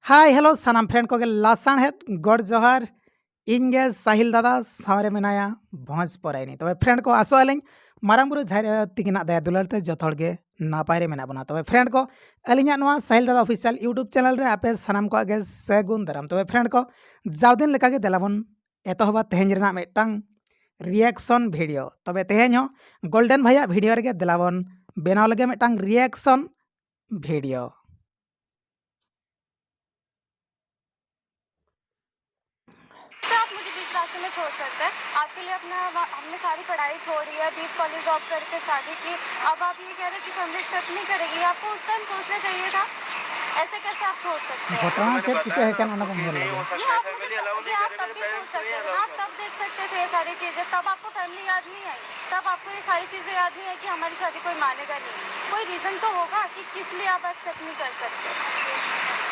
Hi hello सानाम friend को लासान है God जोहार इंगे साहिल दादा सावरे मेनाया भोज परायनी तबे फ्रेंड को आसो आलिंग माराम बुरु झारे तिगिना दया दुलारते जथोड़ गे नापाय रे मेना बना तबे फ्रेंड को अलिंगा नोआ साहिल दादा ऑफिशियल यूट्यूब चैनल रे आपे सानाम को आगे सेगुन दाराम तबे फ्रेंड को जावदिन लेका गे देलाबन एतोहबा तेहेन रेना मेटांग रिएक्शन वीडियो तबे तेहेन हो गोल्डन भैया वीडियो रे देलाबन बेनाव लगे मेटांग रिएक्शन वीडियो आप मुझे बीच रास्ते में छोड़ सकते हैं। आपके लिए हमने सारी पढ़ाई छोड़ी है, 20 कॉलेज ड्रॉप करके शादी की। अब आप ये कह रहे हैं कि फैमिली एक्सेप्ट नहीं करेगी। आपको उस टाइम सोचना चाहिए था। ऐसे कैसे आप सोच सकते हैं? घटना चेक चिके है क्या ना को मिल ये आप तब भी सोच सकते थे ना, आप तब देख सकते थे ये सारी चीजें। तब आपको फैमिली याद नहीं आई, तब आपको ये सारी चीजें याद नहीं आई कि हमारी शादी कोई मानेगा नहीं। कोई रीजन तो होगा कि किस लिए आप एक्सेप्ट नहीं कर सकते।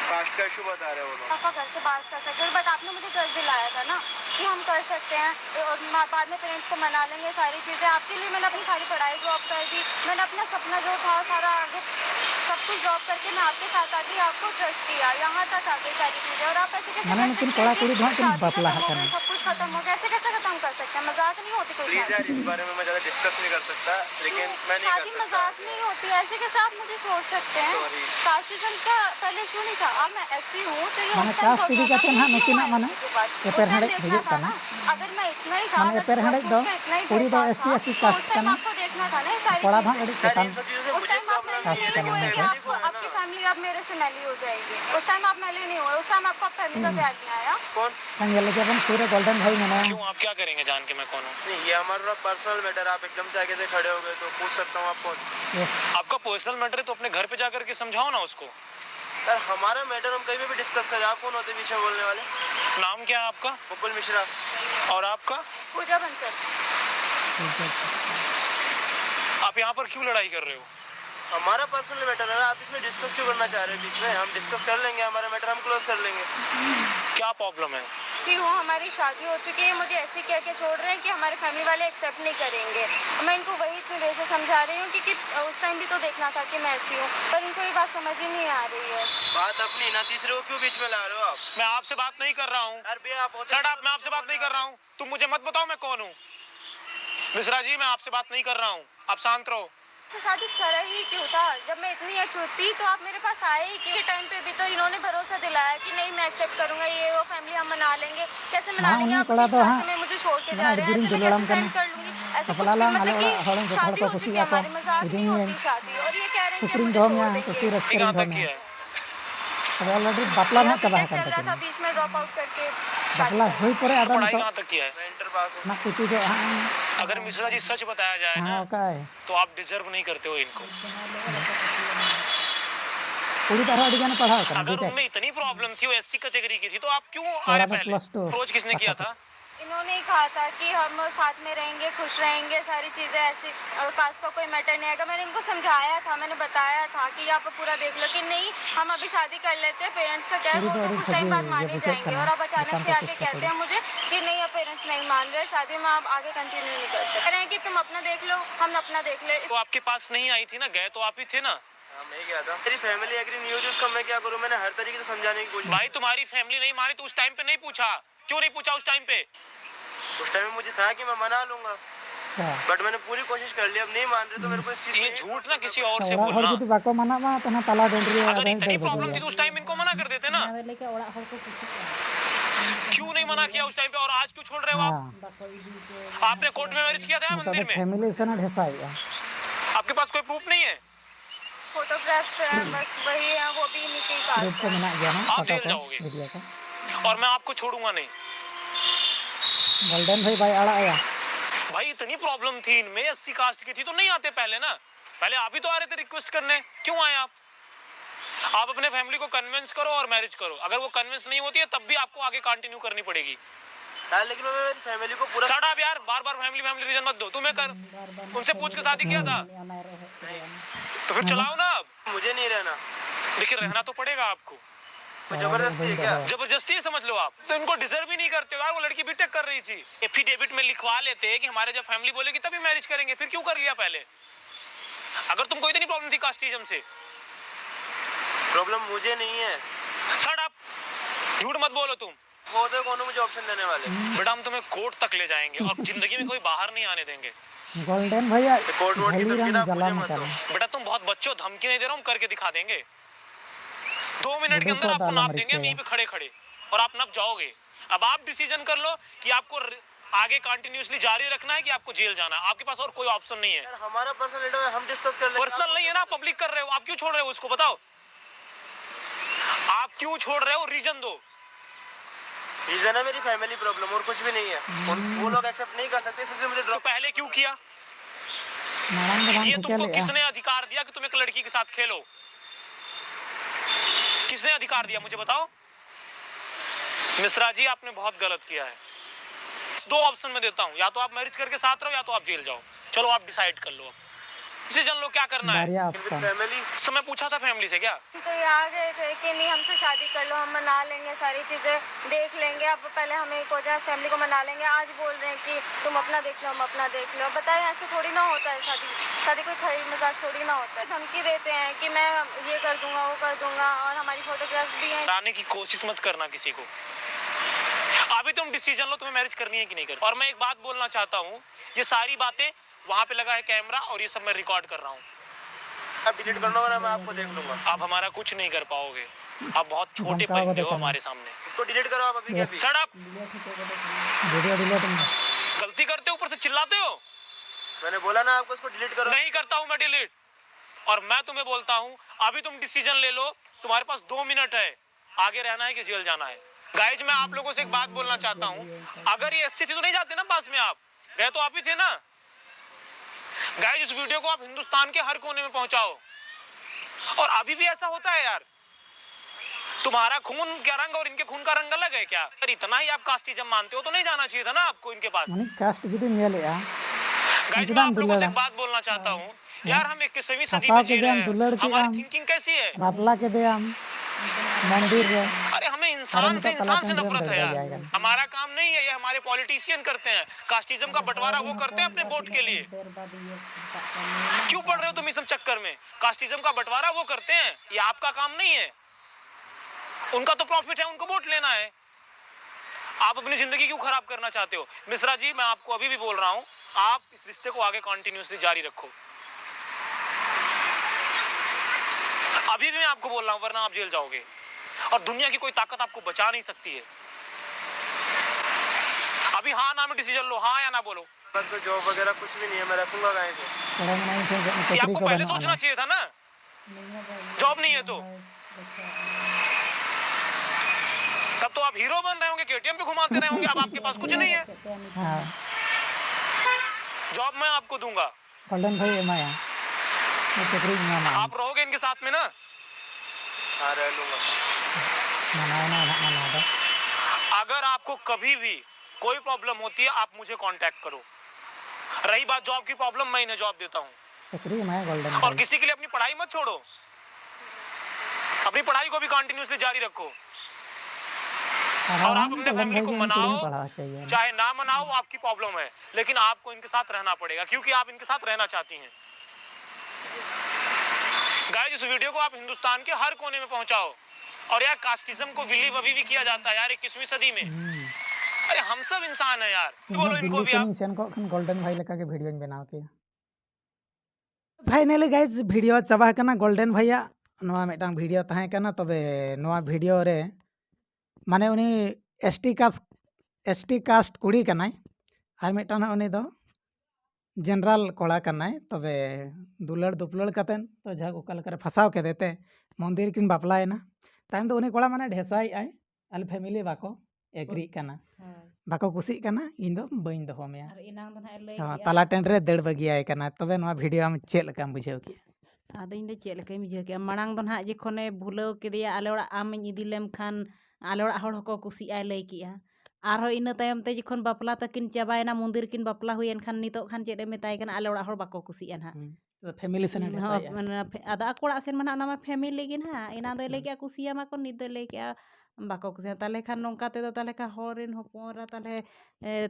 कास्ट का इशू बता रहे हो लोग। पापा घर से बात कर सकते हैं, बट आपने मुझे घर दिलाया था ना कि हम कर सकते हैं और बाद में पेरेंट्स को मना लेंगे सारी चीज़ें। आपके लिए मैंने अपनी सारी पढ़ाई ड्रॉप कर दी। मैंने अपना सपना जो था सारा आगे सब कुछ ड्रॉप करके मैं आपके साथ आ गई, आपको ट्रस्ट किया, यहाँ तक आ गई सारी चीज़ें। और आप ऐसे कैसे माने लेकिन कड़ा कुड़ी धों के बपला है करना सब कुछ खत्म हो गया, ऐसे कैसे खत्म कर सकते हैं? मजाक नहीं होती कोई प्लीज यार, इस बारे में मैं ज़्यादा डिस्कस नहीं कर सकता, लेकिन मैं नहीं कर शादी सकता। मजाक नहीं होती, ऐसे कैसे आप मुझे छोड़ सकते हैं? Sorry. कास्टिज्म का पहले इशू नहीं था, अब मैं ऐसी हूँ तो ये माने उस time कास्ट हो इदी गया काते था, ना क्यों नुकिना आया माने मुझे बात? एपर उस time हड़े देखना हिजुत था तना ना। अगर मैं इतना ही था, माने एपर हड़े दो कुड़ी दो एसटी एससी कास्ट टाइम तना आपको देखना था ना ये सारी कोड़ा चीजें। भाग अड़ी यार चेतन इन सब चीज़ों से उस मुझे टाइम आप प्रॉब्लम मेरे कास्ट लिए तना हुए है कि आपको आपकी फैमिली अब मेरे से मैली हो जाएगी। उस टाइम आप मैली नहीं हुए, उस टाइम आपको फैमिली का ख्याल नहीं आया। कौन? संग लगे अपन सूर्य गोल्डन भाई मना क्यों आप क्या करेंगे जान के मैं कौन हूँ? नहीं, ये हमारा पर्सनल मैटर। आप एकदम से आगे से खड़े हो गए तो पूछ सकता हूँ आप कौन? आपका पर्सनल मैटर है तो अपने घर पे जाकर के समझाओ ना उसको। यार हमारा मैटर हम कहीं भी डिस्कस करें। आप कौन होते पीछे बोलने वाले? नाम क्या है आपका? मुकुल मिश्रा। और आपका? पूजा बंसल। आप यहाँ पर क्यों लड़ाई कर रहे हो? हमारा पर्सनल मैटर है ना, आप इसमें डिस्कस क्यों करना चाह रहे हो? बीच में हम डिस्कस कर लेंगे, हमारा मैटर हम क्लोज कर लेंगे। क्या प्रॉब्लम है? सी वो हमारी शादी हो चुकी है, मुझे ऐसे कह के छोड़ रहे हैं कि हमारे फैमिली वाले एक्सेप्ट नहीं करेंगे। मैं इनको वही इतनी देर से समझा रही हूँ कि उस टाइम भी तो देखना था कि मैं ऐसी हूँ, पर इनको ये बात समझ ही नहीं आ रही है। बात अपनी ना, तीसरे को क्यों बीच में ला रहे हो आप? मैं आपसे बात नहीं कर रहा हूँ। यार भैया आप होते सर आप, मैं आपसे बात नहीं कर रहा हूँ। तुम मुझे मत बताओ मैं कौन हूँ। मिश्रा जी मैं आपसे बात नहीं कर रहा हूँ, आप शांत रहो। शादी करा ही क्यों था? जब मैं इतनी अच्छी थी तो आप मेरे पास आए ही क्यों? टाइम पे भी तो इन्होंने भरोसा दिलाया कि नहीं मैं एक्सेप्ट करूंगा, ये वो फैमिली हम मना लेंगे। कैसे मना हाँ, लेंगे? उन्हें आप कड़ा तो हाँ, में मुझे छोड़ के जा माने रहे हैं, गिरिंग ऐसे मैं दुलड़म कैसे करना सहन कर लूंगी? ऐसे कुछ सपला भी लांग मतलब आले कि हड़न जो शादी को हो कुसी चुकी है आको हमारी, मजाक नहीं इदिन होती शादी। और ये कह रहे हैं कि सुप्रीम मुझे धोम छोड़ या देंगे। कुसी रस्करिंग कहाँ धोम तक या किया है? अब ऑलरेडी बापला ना चबा है चल रहा था, कंटे बीच में ड्रॉप आउट करके बापला हुई परे आदा पढ़ाई तो कहाँ तक किया है? मैं इंटर पास हूँ। ना कुछ जो हाँ अगर मिश्रा जी सच बताया जाए ना हाँ का है तो आप डिजर्व नहीं करते हो इनको। कुड़ी तरह अड़ी जाने पढ़ा कर अगर बीटेक उनमें इतनी प्रॉब्लम थी, वो एससी कैटेगरी की थी, तो आप क्यों आए कोड़ा में पहले? +2 अप्रोच किसने किया था? इन्होंने ही कहा था कि हम साथ में रहेंगे, खुश रहेंगे, सारी चीज़ें ऐसी, कास्ट का कोई मैटर नहीं आएगा। मैंने इनको समझाया था, मैंने बताया था कि आप पूरा देख लो कि नहीं हम अभी शादी कर लेते हैं, पेरेंट्स का क्या है वो तो कुछ टाइम बाद मान ही जाएंगे। और अब अचानक से आके कहते हैं मुझे कि नहीं अब पेरेंट्स नहीं मान रहे, शादी में आप आगे कंटिन्यू नहीं कर सकते। कह रहे हैं कि तुम अपना देख लो, हम अपना देख ले। तो आपके पास नहीं आई थी ना, गए तो आप ही थे ना। हाँ मैं गया था। मेरी फैमिली एग्री नहीं हुई, उसका मैं क्या करूँ? मैंने हर तरीके से समझाने की कोशिश। भाई तुम्हारी फैमिली नहीं मानी तो उस टाइम पे नहीं पूछा? क्यों नहीं पूछा उस टाइम पे? उस टाइम में मुझे था कि मैं मना लूंगा, अच्छा बट मैंने पूरी कोशिश कर ली। अब नहीं मान रहे तो मेरे को इस चीज ये झूठ ना किसी और से ओड़ा हर बोलना। जुदी बाको मना मा तना ताला डेंडरी अगर आदा इतनी इधर प्रॉब्लम थी तो उस टाइम इनको मना कर देते ना। क्यों नहीं मना किया उस टाइम पे और आज क्यों छोड़ रहे हो आप? हां आपने कोर्ट में मैरिज किया था या तो मंदिर में? फैमिली से ना ढेसाई आपके पास कोई प्रूफ नहीं है? फोटोग्राफ्स हैं बस वही है, वो भी नीचे ही पास ग्रुप को है। मना गया ना आप फोटो जेल को जाओगे। वीडियो को और मैं आपको छोड़ूंगा नहीं। गोल्डन भाई आड़ा आया भाई इतनी प्रॉब्लम थी इनमें, 80 कास्ट की थी तो नहीं आते पहले ना। पहले आप ही तो आ रहे थे रिक्वेस्ट करने, क्यों आए आप? आप अपने फैमिली को कन्विंस करो और मैरिज करो। अगर वो कन्विंस नहीं होती है तब भी आपको आगे कंटिन्यू करनी पड़ेगी। यार लेकिन मैं मेरी फैमिली को पूरा शट अप यार, बार-बार फैमिली रीजन मत दो। तुम्हें कर उनसे पूछ के शादी किया था तो फिर चलाओ ना। अब मुझे नहीं रहना। देखिए रहना तो पड़ेगा आपको। जबरदस्ती है क्या? जबरदस्ती समझ लो आप। तो इनको डिजर्व ही नहीं करते यार। वो लड़की बीटेक कर रही थी, एफिडेविट में लिखवा लेते कि हमारे जब फैमिली बोलेगी तभी मैरिज करेंगे, फिर क्यों कर लिया पहले? अगर तुमको इतनी प्रॉब्लम थी कास्टिज्म से। प्रॉब्लम मुझे नहीं है। Shut up. झूठ मत बोलो तुम। वो तो कौन मुझे ऑप्शन देने वाले। बेटा हम तुम्हें कोर्ट तक ले जाएंगे और जिंदगी में कोई बाहर नहीं आने देंगे। गोल्डन भैया कोर्ट वोट की झली धमकी रंग ना आप जला मुझे मत दो। निकाले बेटा तुम बहुत बच्चे हो, धमकी नहीं दे रहा हूँ, करके दिखा देंगे। 2 मिनट के बुड्ढू अंदर को आपको दाला नाप मरिच देंगे हम यहीं पे खड़े खड़े, और आप नप जाओगे। अब आप डिसीजन कर लो कि आपको आगे कंटिन्यूअसली जारी रखना है कि आपको जेल जाना है। आपके पास और कोई ऑप्शन नहीं है। यार हमारा पर्सनल लेटर है, हम डिस्कस कर लेंगे। पर्सनल नहीं है ना, पब्लिक कर रहे हो। आप क्यों छोड़ रहे हो उसको, बताओ आप क्यों छोड़ रहे हो, रीजन दो। रीजन है मेरी फैमिली प्रॉब्लम, और कुछ भी नहीं है। वो लोग एक्सेप्ट नहीं कर सकते, इसलिए मुझे तो ड्रॉप। पहले क्यों किया? मारंग दबान ये ठेके तुमको ले किसने अधिकार दिया कि तुम एक लड़की के साथ खेलो? किसने अधिकार दिया, मुझे बताओ। मिश्रा जी आपने बहुत गलत किया है। 2 ऑप्शन में देता हूँ, या तो आप मैरिज करके साथ रहो या तो आप जेल जाओ। चलो आप डिसाइड कर लो, डिसीजन लो क्या करना है। बारिया ऑप्शन फैमिली समय पूछा था फैमिली से क्या? तो ये आ गए थे कि नहीं हमसे शादी कर लो, हम मना लेंगे, सारी चीज़ें देख लेंगे। अब पहले हमें एक हो जाए, फैमिली को मना लेंगे। आज बोल रहे हैं कि तुम अपना देख लो, हम अपना देख लो। बताए ऐसे थोड़ी ना होता है शादी कोई खरीद मजाक थोड़ी ना होता है। धमकी देते हैं कि मैं ये कर दूंगा, वो कर दूंगा, और हमारी फोटोग्राफ्स भी हैं। लाने की कोशिश मत करना किसी को। अभी तुम डिसीजन लो, तुम्हें मैरिज करनी है कि नहीं करनी। और मैं एक बात बोलना चाहता हूँ, ये सारी बातें वहां पे लगा है कैमरा, और ये सब मैं रिकॉर्ड कर रहा हूँ। आप डिलीट करना होगा ना, मैं आपको देख लूंगा। आप हमारा कुछ नहीं कर पाओगे, आप बहुत छोटे धमकाओगे बनते हो देखना। हमारे सामने। इसको डिलीट करो आप अभी के अभी। Shut up. वीडियो डिलीट में गलती करते हो, ऊपर से चिल्लाते हो। मैंने बोला ना आपको, इसको डिलीट करो। नहीं करता हूं मैं डिलीट। और मैं तुम्हें बोलता हूं, अभी तुम डिसीजन ले लो। तुम्हारे पास 2 मिनट है, आगे रहना है कि जेल जाना है। गाइज मैं आप लोगों से एक बात बोलना चाहता हूं, अगर ये SC थी तो नहीं जाते ना पास में, आप गए तो आप ही थे ना। गाइज इस वीडियो को आप हिंदुस्तान के हर कोने में पहुंचाओ। और अभी भी ऐसा होता है यार, तुम्हारा खून क्या रंग और इनके खून का रंग अलग है क्या? अगर इतना ही आप कास्टिज्म मानते हो तो नहीं जाना चाहिए था ना आपको इनके पास। उन्हीं कास्ट जुदी नेलेआ गाइस मैं आप लोगों से एक बात बोलना चाहता हूँ यार, हम 21वीं सदी में जी रहे हैं। हमारी थिंकिंग कैसी है? बापला के दे हम मंदिर रे अरे हमें इंसान से नफरत है यार। जाएगा। हमारा काम नहीं है, ये हमारे पॉलिटिशियन करते हैं। कास्टिज्म का बंटवारा वो करते हैं अपने वोट के लिए। क्यों पढ़ रहे हो तुम इस सब चक्कर में? कास्टिज्म का बंटवारा वो करते हैं, ये आपका काम नहीं है। उनका तो प्रॉफिट है, उनको वोट लेना है। आप अपनी जिंदगी क्यों खराब करना चाहते हो? मिश्रा जी मैं आपको अभी भी बोल रहा हूँ, आप इस रिश्ते को आगे कंटिन्यूअसली जारी रखो। अभी भी मैं आपको बोल रहा हूँ, वरना आप जेल जाओगे और दुनिया की कोई ताकत आपको बचा नहीं सकती है। अभी हाँ ना में डिसीजन लो, हाँ या ना बोलो। बस कोई जॉब वगैरह कुछ भी नहीं है, मैं रखूंगा कहीं से। ये आपको पहले सोचना चाहिए था ना, जॉब नहीं है तो। तब तो आप हीरो बन रहे होंगे, KTM पे घुमाते रहे होंगे। अब आपके पास कुछ नहीं है। जॉब मैं आपको दूंगा, गोल्डन भाई माया मैं चक्री में आप रहोगे इनके साथ में ना। हाँ रह लूंगा। मना अगर आपको कभी भी कोई प्रॉब्लम होती है, आप मुझे कांटेक्ट करो। रही बात जॉब की प्रॉब्लम, मैं इन्हें जॉब देता हूँ। चक्री में गोल्डन और किसी के लिए अपनी पढ़ाई मत छोड़ो, अपनी पढ़ाई को भी कंटिन्यूअसली जारी रखो। और आप अपने फैमिली को मनाओ, चाहे ना मनाओ, आपकी प्रॉब्लम है, लेकिन आपको इनके साथ रहना पड़ेगा क्योंकि आप इनके साथ रहना चाहती हैं। गाइस इस वीडियो को आप हिंदुस्तान के हर कोने में पहुंचाओ। और यार कास्टिज्म को बिलीव अभी भी किया जाता है यार 21वीं सदी में। अरे हम सब इंसान है यार, बोलो इनको भी आप। इंसान को गोल्डन भाई लेका के वीडियो बनाओ के फाइनली गाइस वीडियो चाबा कना गोल्डन भैया नोआ मेटांग वीडियो ताहे कना तबे नोआ वीडियो रे माने उनी एसटी कास्ट कुड़ी कनाय आर मेटांग उनी दो जनरल कोड़ा कनाय तबे दुलड़ दुपलड़ कतेन तो जहां ओका लेकर फसाव के देते मंदिर किन बापलायना तायम तो उनी कोड़ा माने ढेसाई आय आल फैमिली बाको एग्री कना बाको कुसी कना इन दो बइन दो होमिया और इनांग दो ना लई हाँ ताला टेंड रे दड़ बगियाय कना तबे नोआ वीडियो हम चेल लकाम बुझाव के आदो इन दो चेल लकाय बुझाव के मांग दो ना जखने भुलाव केदिया आले ओड़ा आम इदी लेम खान आले ओड़ा हड़ हको कुसी आय लई किया आरो इन तायम ते जखन बापला तकिन चाबायना मंदिर किन बापला हुयन खान नितो खान चेदे मेताय कना आले ओड़ा हड़ बाको कुसी अन हा फैमिली से आदा कोड़ा सेन माना ना फैमिली गिन हा इना दो लई के कुसिया मा को नित दो लई के बाको कुसिया ताले खान नोंका ते दो ताले का होरिन होपोरा ताले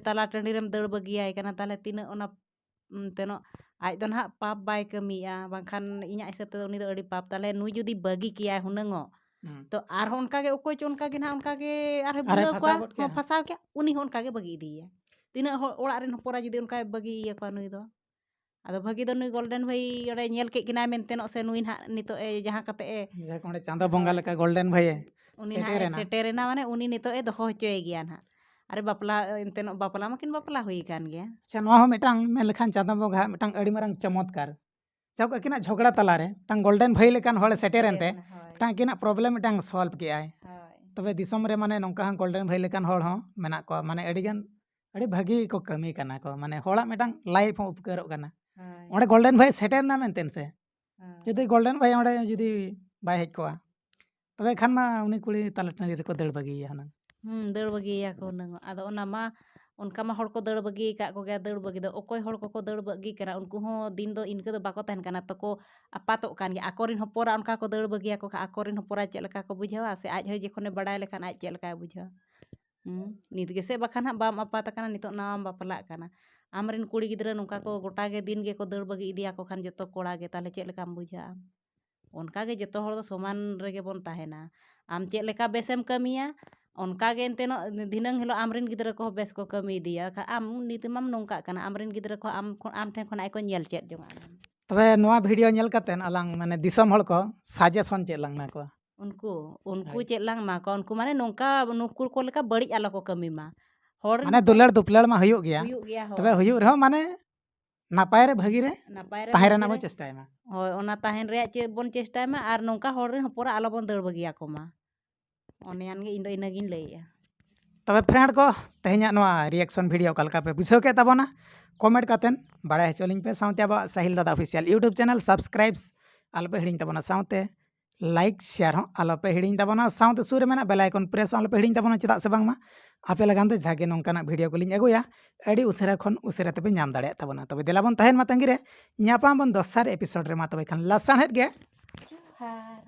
ताला टंडी रेम दड़ बगियाय कना ताले तिना ओना तेनो आज दो ना पाप बाय कमिया बांखान इᱧᱟᱜ हिसाब ते उनी दो अडी पाप ताले नुई जुदी बगी किया हुनंगो तो आरहों उनका के ᱚᱠᱚᱭ ᱪᱚ ᱚᱱᱠᱟ ᱜᱮ ᱱᱟᱦᱟᱜ ᱚᱱᱠᱟ ᱜᱮ ᱟᱨᱦᱚᱸ ᱟᱨᱦᱚᱸᱭ ᱵᱩᱞᱟᱹᱣ ᱯᱷᱟᱥᱟᱣ ᱠᱚᱣᱟ ᱜᱚᱫ ᱠᱮᱜᱼᱟ᱾ ᱯᱷᱟᱥᱟᱣ ᱠᱮᱜᱼᱟ ᱩᱱᱤ ᱦᱚᱸ ᱚᱱᱠᱟ ᱜᱮ ᱵᱟᱹᱜᱤ ᱤᱫᱤᱭᱮᱭᱟ ᱛᱤᱱᱟᱹᱜ ᱦᱚᱲ ᱚᱲᱟᱜ ᱨᱮᱱ ᱦᱚᱯᱚᱱᱟ ᱡᱩᱫᱤ ᱚᱱᱠᱟᱭ ᱵᱟᱹᱜᱤ ᱤᱭᱟᱹ ᱠᱚᱣᱟ ᱱᱩᱭ ᱫᱚ ᱟᱫᱚ ᱵᱷᱟᱹᱜᱤ ᱫᱚ ᱱᱩᱭ ᱜᱳᱞᱰᱮᱱ ᱵᱷᱟᱹᱭ ᱚᱸᱰᱮ ᱧᱮᱞ ᱠᱮᱫ ᱠᱤᱱᱟᱭ ᱢᱮᱱᱛᱮᱱᱚᱜ ᱥᱮ ᱱᱩᱭ ᱱᱟᱦᱟᱜ ᱱᱤᱛᱚᱜ ᱡᱟᱦᱟᱸ ᱠᱟᱛᱮ ᱡᱟᱠ ᱚᱸᱰᱮ ᱪᱟᱸᱫᱳ ᱵᱚᱸᱜᱟ ᱞᱮᱠᱟ ᱜᱳᱞᱰᱮᱱ ᱵᱷᱟᱹᱭᱮ ᱩᱱᱤ ᱱᱟᱦᱟᱜ ᱥᱮᱴᱮᱨᱮᱱᱟ ᱢᱟᱱᱮ ᱩᱱᱤ ᱱᱤᱛᱚᱜ ᱫᱚᱦᱚ ᱦᱚᱪᱚᱭ ᱜᱮᱭᱟ ᱱᱟᱦᱟᱜ ᱟᱨ ᱵᱟᱯᱞᱟ ᱮᱱᱛᱮᱱᱚᱜ ᱵᱟᱯᱞᱟ ᱢᱟᱠᱤᱱ ᱵᱟᱯᱞᱟ ᱦᱩᱭ ᱟᱠᱟᱱ ᱜᱮᱭᱟ ᱟᱪᱪᱷᱟ ᱱᱚᱣᱟ ᱦᱚᱸ ᱢᱤᱫᱴᱟᱝ ᱢᱮᱱ ᱞᱮᱠᱷᱟन ᱪᱟᱸᱫᱳ ᱵᱚᱸᱜᱟ ᱢᱤᱫᱴᱟᱝ ᱟᱹᱰᱤ ᱢᱟᱨᱟᱝ ᱪᱚᱢᱚᱛᱠᱟᱨ ᱡᱟᱠ ᱟᱹᱠᱤᱱᱟᱜ ᱡᱷᱚᱜᱽᱲᱟ ᱛᱟᱞᱟᱨᱮ ᱢᱤᱫᱴᱟᱝ ᱜᱳᱞᱰᱮᱱ ᱵᱷᱟᱹᱭ ᱞᱮᱠᱟᱱ ᱦᱚᱲ ᱥᱮᱴᱮᱨᱮᱱᱛᱮ ᱢᱤᱫᱴᱟᱝ ᱟᱹᱠᱤᱱᱟᱜ ᱯᱨᱚᱵᱞᱮᱢ ᱢᱤᱫᱴᱟᱝ ᱥᱚᱞᱵᱷ ᱠᱮᱜᱼᱟᱭ ᱛᱚᱵᱮ ᱫᱤᱥᱚᱢ ᱨᱮ ᱢᱟᱱᱮ ᱱᱚᱝᱠᱟ ᱦᱚᱸ ᱜᱳᱞᱰᱮᱱ ᱵᱷᱟᱹᱭ ᱞᱮᱠᱟᱱ ᱦᱚᱲ ᱦᱚᱸ ᱢᱮᱱᱟᱜ ᱠᱚᱣᱟ ᱢᱟᱱᱮ ᱟᱹᱰᱤᱜᱟᱱ ᱟᱹᱰᱤ ᱵᱷᱟᱹᱜᱤ ᱠᱚ ᱠᱟᱹᱢᱤ ᱠᱟᱱᱟ ᱠᱚ ᱢᱟᱱᱮ ᱦᱚᱲᱟᱜ ᱢᱤᱫᱴᱟᱝ ᱞᱟᱭᱤᱯᱷ ᱦᱚᱸ ᱩᱯᱠᱟᱹᱨᱚᱜ ᱠᱟᱱᱟ ᱚᱸᱰᱮ ᱜᱳᱞᱰᱮᱱ ᱵᱷᱟᱹᱭ ᱥᱮᱴᱮᱨᱱᱟ ᱢᱮᱱᱛᱮ ᱥᱮ ᱡᱩᱫᱤ ᱜᱳᱞᱰᱮᱱ ᱵᱷᱟᱹᱭ ᱚᱸᱰे ᱡᱩᱫᱤ ᱵᱟᱭ ᱦᱮᱡ ᱠᱚᱜᱼᱟ ᱛᱚᱵᱮ ᱠᱷᱟᱱ ᱢᱟ ᱩᱱᱤ ᱠᱩᱲᱤ ᱛᱟᱞᱟ ᱴᱟᱺᱰᱤ ᱨᱮᱠᱚ ᱫᱟᱹᱲ ᱵᱟᱹᱜᱤᱭᱟ ᱦᱩᱱᱟᱹᱝ ᱫᱟᱹᱲ ᱵᱟᱹᱜᱤᱭᱟᱠᱚ ᱦᱩᱱᱟᱹᱝ ᱟᱫᱚ ᱚᱱᱟ ᱢᱟ ᱚᱱᱠᱟ ᱢᱟ ᱦᱚᱲ ᱠᱚ ᱫᱟᱹᱲ ᱵᱟᱹᱜᱤ ᱟᱠᱟᱫ ᱠᱚᱜᱮᱭᱟ ᱫᱟᱹᱲ ᱵᱟᱹᱜᱤ ᱫᱚ ᱚᱠᱚᱭ ᱦᱚᱲ ᱠᱚᱠᱚ ᱫᱟᱹᱲ ᱵᱟᱹᱜᱤ ᱠᱟᱱᱟ ᱩᱱᱠᱩ ᱦᱚᱸ ᱫᱤᱱ ᱫᱚ ᱤᱱᱠᱟᱹ ᱫᱚ ᱵᱟᱠᱚ ᱛᱟᱦᱮᱱ ᱠᱟᱱᱟ ᱛᱚᱠᱚ ᱟᱯᱟᱛᱚᱜ ᱠᱟᱱ ᱜᱮᱭᱟ ᱟᱠᱚᱨᱮᱱ ᱦᱚᱯᱚᱱᱟ ᱚᱱᱠᱟ ᱠᱚ ᱫᱟᱹᱲ ᱵᱟᱹᱜᱤᱭᱟᱠᱚ ᱠᱷᱟᱱ ᱟᱠᱚᱨᱮᱱ ᱦᱚᱯᱚᱱᱟ ᱪᱮᱫ ᱞᱮᱠᱟ ᱠᱚ ᱵᱩᱡᱷᱟᱹᱣᱟ ᱥᱮ ᱟᱡ ᱦᱚᱸ ᱡᱚᱠᱷᱚᱱᱮ ᱵᱟᱲᱟᱭ ᱞᱮᱠᱷᱟᱱ ᱟᱡ ᱪᱮᱫ ᱞᱮᱠᱟᱭ ᱵᱩᱡᱷᱟᱹᱣᱟ ᱱᱤᱛ ᱜᱮᱥᱮ ᱵᱟᱠᱷᱟᱱ ᱦᱟᱸᱜ ᱵᱟᱢ ᱟᱯᱟᱛ ᱟᱠᱟᱱᱟ ᱱᱤᱛᱚᱜ ᱱᱟᱣᱟᱢ ᱵᱟᱯᱞᱟᱜ ᱠᱟᱱᱟ ᱟᱢᱨᱮᱱ ᱠᱩᱲᱤ ᱜᱤᱫᱽᱨᱟᱹ ᱱᱚᱝᱠᱟ ᱠᱚ ᱜᱚᱴᱟ ᱜᱮ ᱫᱤᱱ ᱜᱮᱠᱚ ᱫᱟᱹᱲ ᱵᱟᱹᱜᱤ ᱤᱫᱤᱭᱟᱠᱚ ᱠᱷᱟᱱ ᱡᱚᱛᱚ ᱠᱚᱲᱟ ᱜᱮ ᱛᱟᱦᱞᱮ ᱪᱮᱫ ᱞᱮᱠᱟᱢ ᱵᱩᱡᱷᱟᱹᱜᱼᱟ ᱚᱱᱠᱟᱜᱮ ᱡᱚᱛᱚ ᱦᱚᱲ ᱫᱚ ᱥᱚᱢᱟᱱ ᱨᱮᱜᱮ ᱵᱚᱱ ᱛᱟᱦᱮᱱᱟ ᱟᱢ ᱪᱮᱫ ᱞᱮᱠᱟ ᱵᱮᱥᱮᱢ ᱠᱟᱹᱢᱤᱭᱟ ᱚᱱᱠᱟᱜᱮ ᱮᱱᱛᱮᱱᱚᱜ ᱫᱷᱤᱱᱟᱹᱝ ᱦᱤᱞᱳᱜ ᱟᱢᱨᱮᱱ ᱜᱤᱫᱽᱨᱟᱹ ᱠᱚᱦᱚᱸ ᱵᱮᱥ ᱠᱚ ᱠᱟᱹᱢᱤ ᱤᱫᱤᱭᱟ ᱟᱢ ᱱᱤᱛ ᱢᱟᱢ ᱱᱚᱝᱠᱟᱜ ᱠᱟᱱᱟ ᱟᱢᱨᱮᱱ ᱜᱤᱫᱽᱨᱟᱹ ᱠᱚ ᱟᱢ ᱴᱷᱮᱱ ᱠᱷᱚᱱᱟᱜ ᱠᱚ ᱧᱮᱞ ᱪᱮᱫ ᱡᱚᱝᱟᱜᱼᱟ ᱛᱚᱵᱮ ᱱᱚᱣᱟ ᱵᱷᱤᱰᱤᱭᱳ ᱧᱮᱞ ᱠᱟᱛᱮᱫ ᱟᱞᱟᱝ ᱢᱟᱱᱮ ᱫᱤᱥᱚᱢ ᱦᱚᱲ ᱠᱚ ᱥᱟᱡᱮᱥᱚᱱ ᱪᱮᱫ ᱞᱟᱝ ᱮᱢᱟ ᱠᱚᱣᱟ ᱩᱱᱠᱩ ᱪᱮᱫ ᱞᱟᱝ ᱮᱢᱟ ᱠᱚᱣᱟ ᱩᱱᱠᱩ ᱢᱟᱱᱮ ᱱᱚᱝᱠᱟ ᱱᱩᱠᱩ ᱠᱚ ᱞᱮᱠᱟ ᱵᱟᱹᱲᱤᱡ ᱟᱞᱚ ᱠᱚ ᱠᱟᱹᱢᱤ ᱢᱟ ᱦᱚᱲ ᱢᱟᱱᱮ ᱫᱩᱞᱟᱹᱲ ᱫᱩᱯᱞᱟᱹᱲ ᱢᱟ ᱦᱩᱭᱩᱜ ᱜᱮᱭᱟ ᱛᱚᱵᱮ ᱦᱳᱭ ᱦᱩᱭᱩᱜ ᱨᱮᱦᱚᱸ ᱢᱟᱱᱮ ᱱᱟᱯᱟᱭ ᱨᱮ ᱵᱷᱟᱹᱜᱤ ᱨᱮ ᱱᱟᱯᱟᱭ ᱨᱮ ᱛᱟᱦᱮᱸ ᱵᱷᱟᱹᱜᱤ ᱨᱮᱱᱟᱜ ᱨᱮ ᱵᱚ ᱪᱮᱥᱴᱟᱭ ᱢᱟ ᱦᱳᱭ ᱚᱱᱟ ᱛᱟᱦᱮᱱ ᱨᱮᱭᱟᱜ ᱪᱮᱫ ᱵᱚᱱ ᱪᱮᱥᱴᱟᱭ ᱢᱟ ᱟᱨ ᱱᱚᱝᱠᱟ ᱦᱚᱲ ᱨᱮᱱ ᱦᱚᱯᱚᱱᱟ ᱟᱞᱚ ᱵᱚᱱ ᱫᱟᱹᱲ ᱵᱟᱹᱜᱤᱭᱟᱠᱚ ᱢᱟ ᱚᱱᱮᱭᱟᱱ ᱜᱮ ᱤᱧ ᱫᱚ ᱤᱱᱟᱹᱜᱤᱧ ᱞᱟᱹᱭᱮᱜᱼᱟ ᱛᱚᱵᱮ ᱯᱷᱨᱮন্ড ᱠᱚ ᱛᱮᱦᱮᱧᱟᱜ ᱱᱚᱣᱟ রিঅ্যাকশন ᱵᱷᱤᱰᱤᱭᱳ ᱚᱠᱟ ᱞᱮᱠᱟ ᱯᱮ ᱵᱩᱡᱷᱟᱹᱣ ᱠᱮᱫ ᱛᱟᱵᱚᱱᱟ ᱠᱚᱢᱮন্ট ᱠᱟᱛᱮᱱ ᱵᱟᱲᱟᱭ ᱦᱚᱪᱚ ᱞᱤᱧ ᱯᱮ ᱥᱟᱶᱛᱮ ᱟᱵᱚᱣᱟᱜ ᱥᱟहिᱞ ᱫᱟᱫᱟ ᱚᱯᱷᱤᱥᱤᱭᱟᱞ ᱤউটিউব ᱪᱮᱱᱮᱞ সাবস্ক্রাইব আলোপে হিড়িং তাবনা সাথে লাইক শেয়ার হᱚᱸ আলোপে হিড়িং তাবনা সাথে সুর রে মেনা বেল আইকন প্রেস আলোপে হিড়িং তাবনা ᱪᱮᱫᱟᱜ ᱥᱮ ᱵᱟᱝᱢᱟ ᱟᱯᱮ ᱞᱟᱜᱟᱱ ᱛᱮ ᱡᱟᱜᱮ ᱱᱚᱝᱠᱟᱱᱟᱜ ᱵᱷᱤᱰᱤᱭᱳ ᱠᱚᱞᱤᱧ ᱟᱹᱜᱩᱭᱟ ᱟᱹᱰᱤ ᱩᱥᱟᱹᱨᱟ ᱠᱷᱚᱱ ᱩᱥᱟᱹᱨᱟ ᱛᱮᱯᱮ ᱧᱟᱢ ᱫᱟᱲᱮᱭᱟᱜ ᱛᱟᱵᱚᱱᱟ ᱛᱚᱵᱮ ᱫᱮᱞᱟ ᱵᱚᱱ ᱛᱟᱦᱮᱱ ᱢᱟ ᱛᱟᱺᱜᱤ ᱨᱮ ᱧᱟᱯᱟᱢ ᱵᱚᱱ ᱫᱚᱥᱟᱨ ᱮᱯᱤᱥᱳᱰ ᱨᱮ ᱢᱟ ᱛᱚᱵᱮ ᱠᱷᱟᱱ ᱞᱟᱥᱟᱬᱦᱮᱫ ᱜᱮ ᱡᱚᱦᱟᱨ